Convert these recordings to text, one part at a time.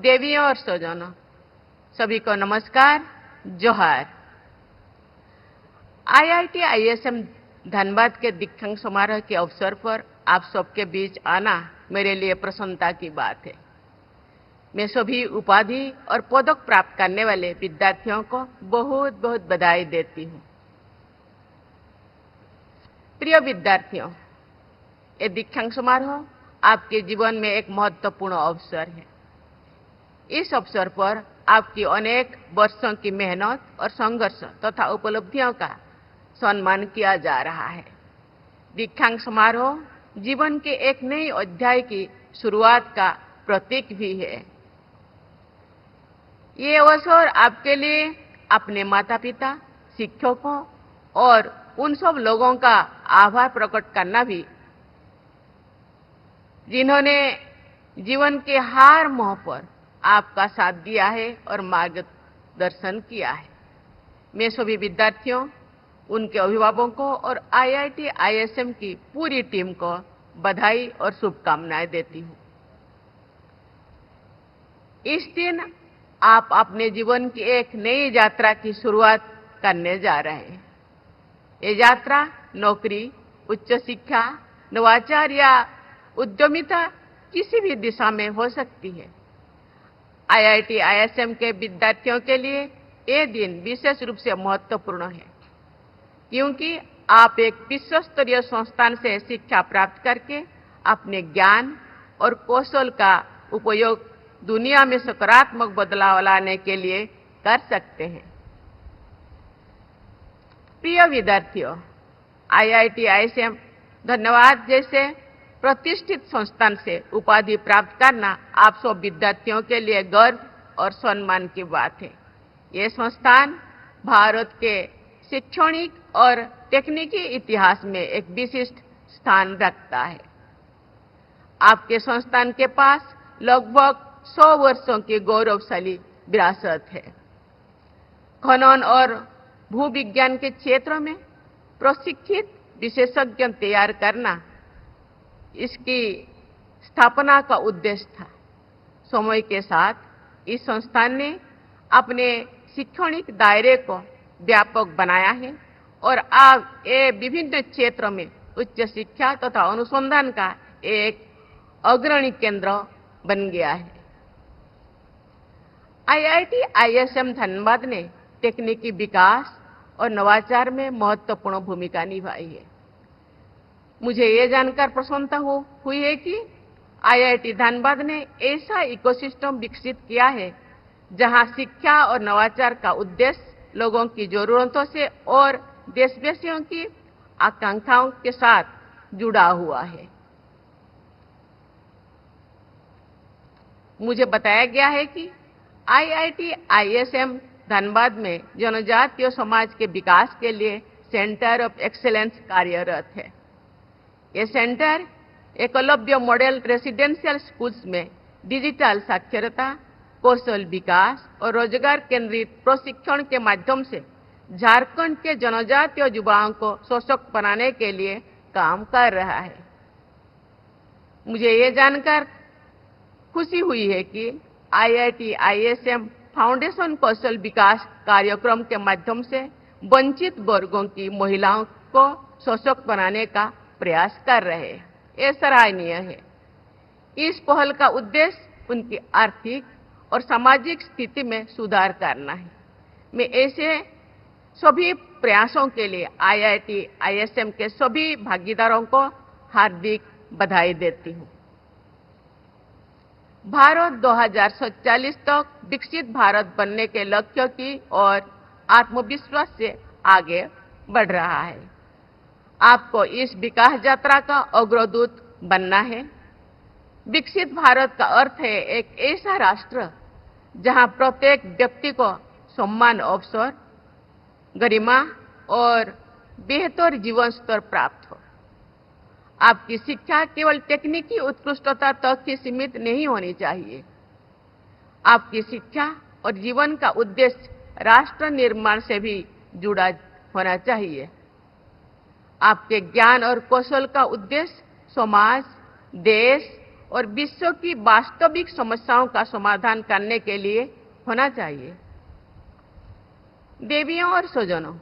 देवियों और स्वजनों, सभी को नमस्कार, जोहार। आईआईटी आईएसएम धनबाद के दीक्षांत समारोह के अवसर पर आप सबके बीच आना मेरे लिए प्रसन्नता की बात है। मैं सभी उपाधि और पदक प्राप्त करने वाले विद्यार्थियों को बहुत बहुत बधाई देती हूँ। प्रिय विद्यार्थियों, ये दीक्षांत समारोह आपके जीवन में एक महत्वपूर्ण अवसर है। इस अवसर पर आपकी अनेक वर्षों की मेहनत और संघर्ष तथा उपलब्धियों का सम्मान किया जा रहा है। दीक्षांत समारोह जीवन के एक नए अध्याय की शुरुआत का प्रतीक भी है। ये अवसर आपके लिए अपने माता पिता, शिक्षकों और उन सब लोगों का आभार प्रकट करना भी, जिन्होंने जीवन के हर मोड़ पर आपका साथ दिया है और मार्गदर्शन किया है। मैं सभी विद्यार्थियों, उनके अभिभावकों और आईआईटी आईएसएम की पूरी टीम को बधाई और शुभकामनाएं देती हूँ। इस दिन आप अपने जीवन की एक नई यात्रा की शुरुआत करने जा रहे हैं। ये यात्रा नौकरी, उच्च शिक्षा, नवाचार या उद्यमिता किसी भी दिशा में हो सकती है। आईआईटी आईएसएम के विद्यार्थियों के लिए ये दिन विशेष रूप से महत्वपूर्ण है, क्योंकि आप एक विश्व स्तरीय संस्थान से शिक्षा प्राप्त करके अपने ज्ञान और कौशल का उपयोग दुनिया में सकारात्मक बदलाव लाने के लिए कर सकते हैं। प्रिय विद्यार्थियों, आईआईटी आईएसएम धन्यवाद जैसे प्रतिष्ठित संस्थान से उपाधि प्राप्त करना आप सब विद्यार्थियों के लिए गर्व और सम्मान की बात है। ये संस्थान भारत के शैक्षणिक और तकनीकी इतिहास में एक विशिष्ट स्थान रखता है। आपके संस्थान के पास लगभग 100 वर्षों की गौरवशाली विरासत है। खनन और भूविज्ञान के क्षेत्र में प्रशिक्षित विशेषज्ञ तैयार करना इसकी स्थापना का उद्देश्य था। समय के साथ इस संस्थान ने अपने शैक्षणिक दायरे को व्यापक बनाया है और आज ये विभिन्न क्षेत्रों में उच्च शिक्षा तथा अनुसंधान का एक अग्रणी केंद्र बन गया है। आईआईटी आईएसएम धनबाद ने तकनीकी विकास और नवाचार में महत्वपूर्ण भूमिका निभाई है। मुझे ये जानकर प्रसन्नता हुई है कि आईआईटी धनबाद ने ऐसा इकोसिस्टम विकसित किया है जहां शिक्षा और नवाचार का उद्देश्य लोगों की जरूरतों से और देशवासियों की आकांक्षाओं के साथ जुड़ा हुआ है। मुझे बताया गया है कि आईआईटी आईएसएम धनबाद में जनजातीय समाज के विकास के लिए सेंटर ऑफ एक्सीलेंस कार्यरत है। ये centre Eklavya model residential schools में डिजिटल साक्षरता, कौशल विकास और रोजगार केंद्रित प्रशिक्षण के माध्यम से झारखंड के जनजातीय युवाओं को सशक्त बनाने के लिए काम कर रहा है। मुझे ये जानकर खुशी हुई है कि आईआईटी आईएसएम फाउंडेशन कौशल विकास कार्यक्रम के माध्यम से वंचित वर्गों की महिलाओं को सशक्त बनाने का प्रयास कर रहे हैं। ये सराहनीय है। इस पहल का उद्देश्य उनकी आर्थिक और सामाजिक स्थिति में सुधार करना है। मैं ऐसे सभी प्रयासों के लिए आईआईटी आईएसएम के सभी भागीदारों को हार्दिक बधाई देती हूँ। भारत 2047 तक विकसित भारत बनने के लक्ष्य की और आत्मविश्वास से आगे बढ़ रहा है। आपको इस विकास यात्रा का अग्रदूत बनना है। विकसित भारत का अर्थ है एक ऐसा राष्ट्र जहां प्रत्येक व्यक्ति को सम्मान, अवसर, गरिमा और बेहतर जीवन स्तर प्राप्त हो। आपकी शिक्षा केवल तकनीकी उत्कृष्टता तक ही सीमित नहीं होनी चाहिए। आपकी शिक्षा और जीवन का उद्देश्य राष्ट्र निर्माण से भी जुड़ा होना चाहिए। आपके ज्ञान और कौशल का उद्देश्य समाज, देश और विश्व की वास्तविक समस्याओं का समाधान करने के लिए होना चाहिए। देवियों और स्वजनों,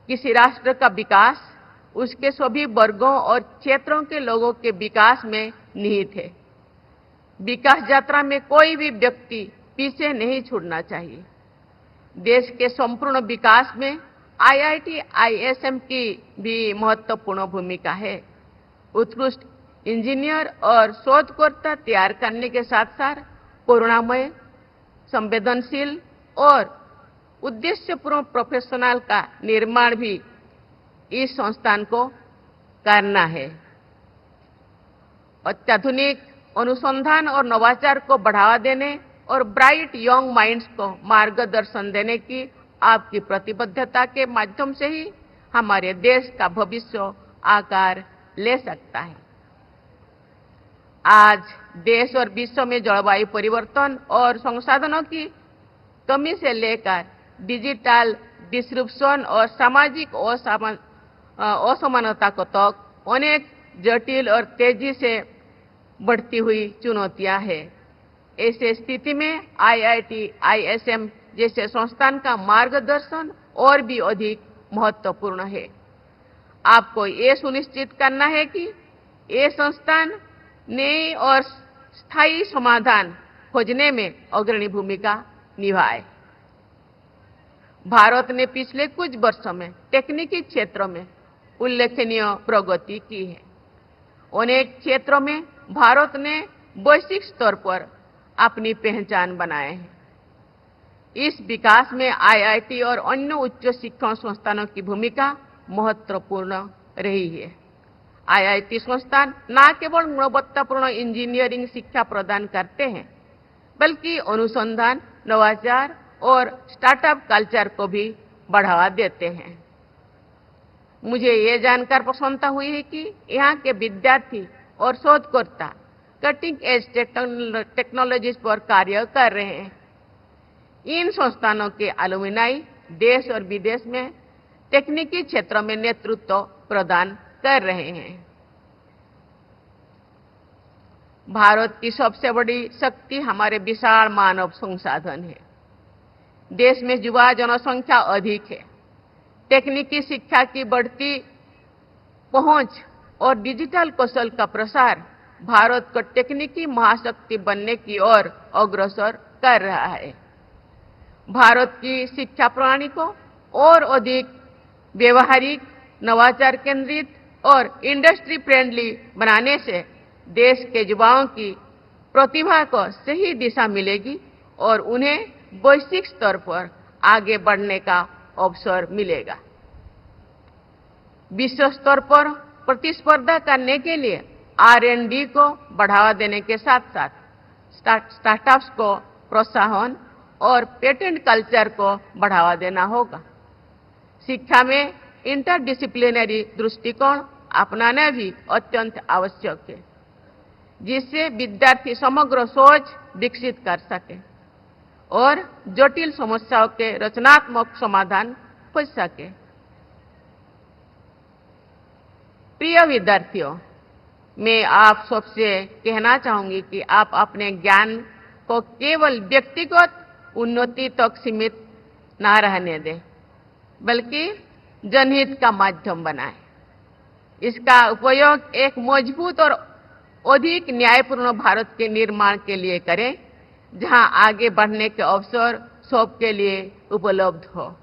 किसी राष्ट्र का विकास उसके सभी वर्गों और क्षेत्रों के लोगों के विकास में निहित है। विकास यात्रा में कोई भी व्यक्ति पीछे नहीं छूटना चाहिए। देश के संपूर्ण विकास में IIT ISM की भी महत्वपूर्ण भूमिका है। उत्कृष्ट इंजीनियर और शोधकर्ता तैयार करने के साथ साथ करुणामय, संवेदनशील और उद्देश्यपूर्ण प्रोफेशनल का निर्माण भी इस संस्थान को करना है। अत्याधुनिक अनुसंधान और नवाचार को बढ़ावा देने और ब्राइट यंग माइंड्स को मार्गदर्शन देने की आपकी प्रतिबद्धता के माध्यम से ही हमारे देश का भविष्य आकार ले सकता है। आज देश और विश्व में जलवायु परिवर्तन और संसाधनों की कमी से लेकर डिजिटल डिस्ट्रप्शन और सामाजिक असमानता को तक अनेक जटिल और तेजी से बढ़ती हुई चुनौतियां हैं। ऐसे स्थिति में IIT ISM जैसे संस्थान का मार्गदर्शन और भी अधिक महत्वपूर्ण है। आपको ये सुनिश्चित करना है कि ये संस्थान नए और स्थायी समाधान खोजने में अग्रणी भूमिका निभाए। भारत ने पिछले कुछ वर्षों में तकनीकी क्षेत्रों में उल्लेखनीय प्रगति की है। अनेक क्षेत्रों में भारत ने वैश्विक स्तर पर अपनी पहचान बनाए है। इस विकास में IIT और अन्य उच्च शिक्षण संस्थानों की भूमिका महत्वपूर्ण रही है। IIT संस्थान न केवल गुणवत्तापूर्ण इंजीनियरिंग शिक्षा प्रदान करते हैं, बल्कि अनुसंधान, नवाचार और स्टार्टअप कल्चर को भी बढ़ावा देते हैं। मुझे ये जानकर प्रसन्नता हुई है कि यहाँ के विद्यार्थी और शोधकर्ता कटिंग एज टेक्नोलॉजीज पर कार्य कर रहे हैं। इन संस्थानों के अलुमिनाई देश और विदेश में तकनीकी क्षेत्रों में नेतृत्व प्रदान कर रहे हैं। भारत की सबसे बड़ी शक्ति हमारे विशाल मानव संसाधन है। देश में युवा जनसंख्या अधिक है। तकनीकी शिक्षा की बढ़ती पहुंच और डिजिटल कौशल का प्रसार भारत को तकनीकी महाशक्ति बनने की ओर अग्रसर कर रहा है। भारत की शिक्षा प्रणाली को और अधिक व्यवहारिक, नवाचार केंद्रित और इंडस्ट्री फ्रेंडली बनाने से देश के युवाओं की प्रतिभा को सही दिशा मिलेगी और उन्हें वैश्विक स्तर पर आगे बढ़ने का अवसर मिलेगा। विश्व स्तर पर प्रतिस्पर्धा करने के लिए R&D को बढ़ावा देने के साथ साथ स्टार्टअप्स को प्रोत्साहन और पेटेंट कल्चर को बढ़ावा देना होगा। शिक्षा में इंटरडिसिप्लिनरी दृष्टिकोण अपनाना भी अत्यंत आवश्यक है, जिससे विद्यार्थी समग्र सोच विकसित कर सके और जटिल समस्याओं के रचनात्मक समाधान खोज सके। प्रिय विद्यार्थियों, मैं आप सबसे कहना चाहूंगी कि आप अपने ज्ञान को केवल व्यक्तिगत उन्नति तक सीमित न रहने दें, बल्कि जनहित का माध्यम बनाएं। इसका उपयोग एक मजबूत और अधिक न्यायपूर्ण भारत के निर्माण के लिए करें, जहां आगे बढ़ने के अवसर सबके लिए उपलब्ध हो।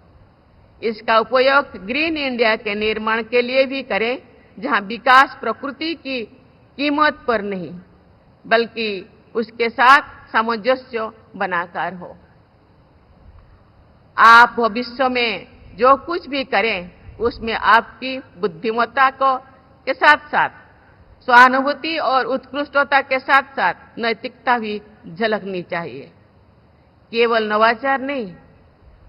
इसका उपयोग ग्रीन इंडिया के निर्माण के लिए भी करें, जहां विकास प्रकृति की कीमत पर नहीं, बल्कि उसके साथ सामंजस्य बनाकर हो। आप भविष्य में जो कुछ भी करें, उसमें आपकी बुद्धिमत्ता को के साथ साथ सहानुभूति और उत्कृष्टता के साथ साथ नैतिकता भी झलकनी चाहिए। केवल नवाचार नहीं,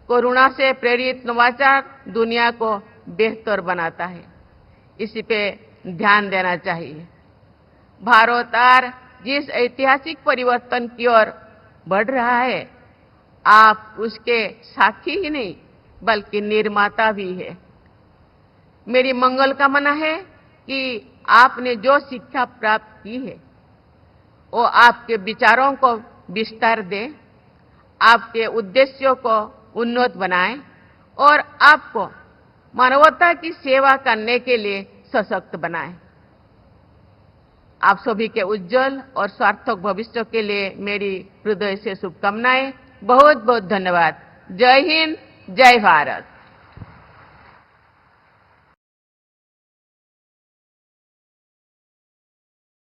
करुणा से प्रेरित नवाचार दुनिया को बेहतर बनाता है। इसी पे ध्यान देना चाहिए। भारत आज जिस ऐतिहासिक परिवर्तन की ओर बढ़ रहा है, आप उसके साक्षी ही नहीं, बल्कि निर्माता भी है। मेरी मंगल कामना है कि आपने जो शिक्षा प्राप्त की है, वो आपके विचारों को विस्तार दे, आपके उद्देश्यों को उन्नत बनाए और आपको मानवता की सेवा करने के लिए सशक्त बनाए। आप सभी के उज्जवल और सार्थक भविष्य के लिए मेरी हृदय से शुभकामनाएं। बहुत बहुत धन्यवाद। जय हिंद, जय भारत।